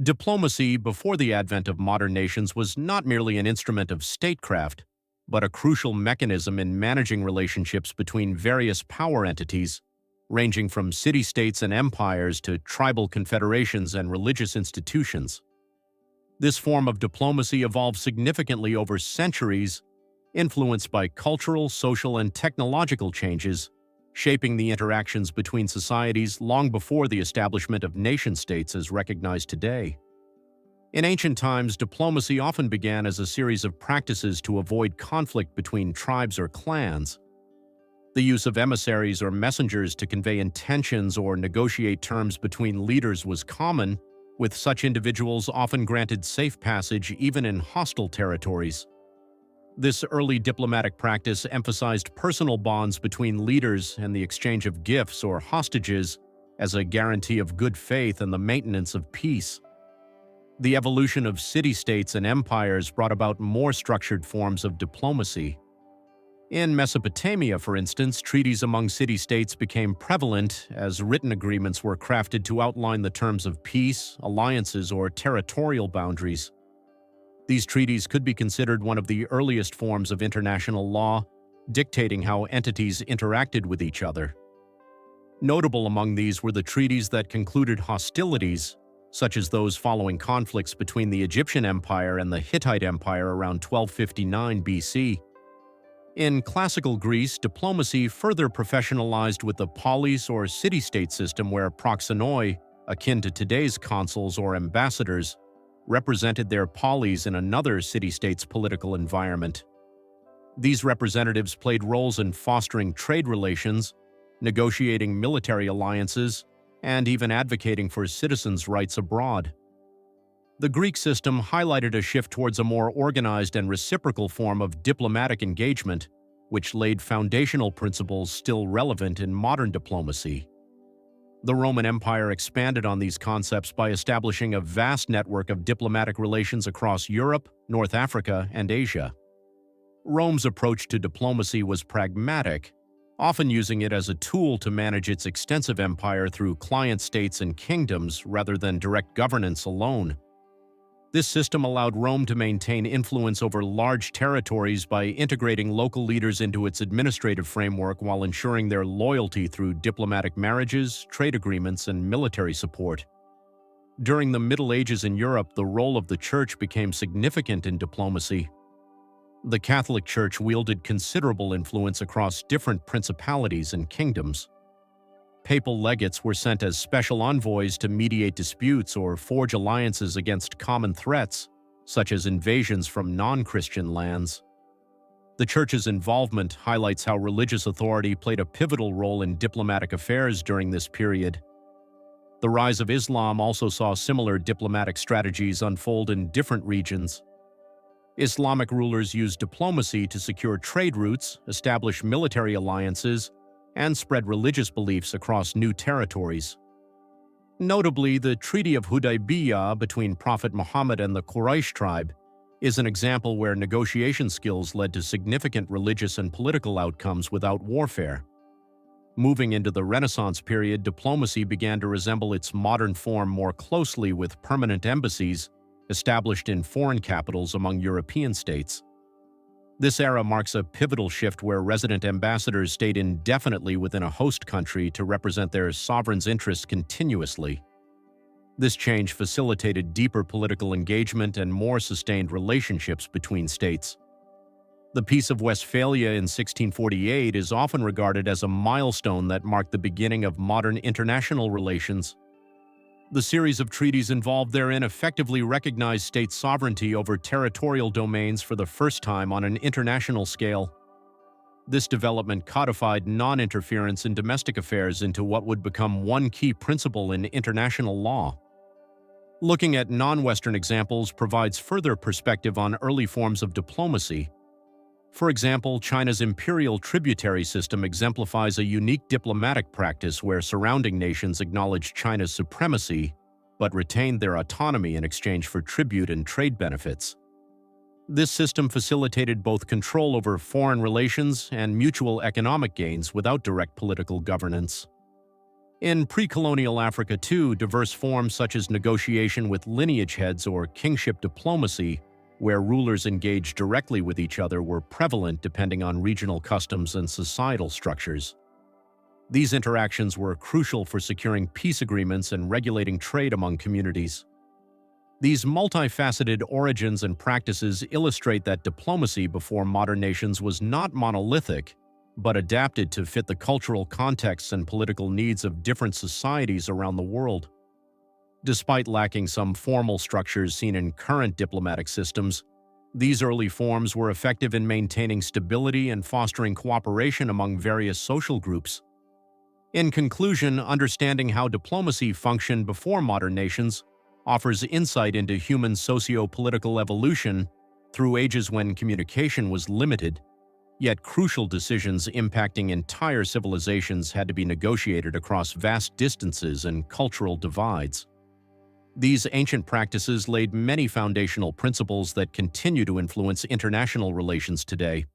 Diplomacy, before the advent of modern nations, was not merely an instrument of statecraft, but a crucial mechanism in managing relationships between various power entities, ranging from city-states and empires to tribal confederations and religious institutions. This form of diplomacy evolved significantly over centuries, influenced by cultural, social, and technological changes, shaping the interactions between societies long before the establishment of nation-states as recognized today. In ancient times, diplomacy often began as a series of practices to avoid conflict between tribes or clans. The use of emissaries or messengers to convey intentions or negotiate terms between leaders was common, with such individuals often granted safe passage even in hostile territories. This early diplomatic practice emphasized personal bonds between leaders and the exchange of gifts or hostages as a guarantee of good faith and the maintenance of peace. The evolution of city-states and empires brought about more structured forms of diplomacy. In Mesopotamia, for instance, treaties among city-states became prevalent as written agreements were crafted to outline the terms of peace, alliances, or territorial boundaries. These treaties could be considered one of the earliest forms of international law, dictating how entities interacted with each other. Notable among these were the treaties that concluded hostilities, such as those following conflicts between the Egyptian Empire and the Hittite Empire around 1259 BC. In classical Greece, diplomacy further professionalized with the polis or city-state system where proxenoi, akin to today's consuls or ambassadors, represented their polis in another city-state's political environment. These representatives played roles in fostering trade relations, negotiating military alliances, and even advocating for citizens' rights abroad. The Greek system highlighted a shift towards a more organized and reciprocal form of diplomatic engagement, which laid foundational principles still relevant in modern diplomacy. The Roman Empire expanded on these concepts by establishing a vast network of diplomatic relations across Europe, North Africa, and Asia. Rome's approach to diplomacy was pragmatic, often using it as a tool to manage its extensive empire through client states and kingdoms rather than direct governance alone. This system allowed Rome to maintain influence over large territories by integrating local leaders into its administrative framework while ensuring their loyalty through diplomatic marriages, trade agreements, and military support. During the Middle Ages in Europe, the role of the Church became significant in diplomacy. The Catholic Church wielded considerable influence across different principalities and kingdoms. Papal legates were sent as special envoys to mediate disputes or forge alliances against common threats, such as invasions from non-Christian lands. The Church's involvement highlights how religious authority played a pivotal role in diplomatic affairs during this period. The rise of Islam also saw similar diplomatic strategies unfold in different regions. Islamic rulers used diplomacy to secure trade routes, establish military alliances, and spread religious beliefs across new territories. Notably, the Treaty of Hudaybiyah between Prophet Muhammad and the Quraysh tribe is an example where negotiation skills led to significant religious and political outcomes without warfare. Moving into the Renaissance period, diplomacy began to resemble its modern form more closely with permanent embassies established in foreign capitals among European states. This era marks a pivotal shift where resident ambassadors stayed indefinitely within a host country to represent their sovereign's interests continuously. This change facilitated deeper political engagement and more sustained relationships between states. The Peace of Westphalia in 1648 is often regarded as a milestone that marked the beginning of modern international relations. The series of treaties involved therein effectively recognized state sovereignty over territorial domains for the first time on an international scale. This development codified non-interference in domestic affairs into what would become one key principle in international law. Looking at non-Western examples provides further perspective on early forms of diplomacy. For example, China's imperial tributary system exemplifies a unique diplomatic practice where surrounding nations acknowledged China's supremacy but retained their autonomy in exchange for tribute and trade benefits. This system facilitated both control over foreign relations and mutual economic gains without direct political governance. In pre-colonial Africa too, diverse forms such as negotiation with lineage heads or kingship diplomacy, where rulers engaged directly with each other, were prevalent depending on regional customs and societal structures. These interactions were crucial for securing peace agreements and regulating trade among communities. These multifaceted origins and practices illustrate that diplomacy before modern nations was not monolithic, but adapted to fit the cultural contexts and political needs of different societies around the world. Despite lacking some formal structures seen in current diplomatic systems, these early forms were effective in maintaining stability and fostering cooperation among various social groups. In conclusion, understanding how diplomacy functioned before modern nations offers insight into human socio-political evolution through ages when communication was limited, yet crucial decisions impacting entire civilizations had to be negotiated across vast distances and cultural divides. These ancient practices laid many foundational principles that continue to influence international relations today.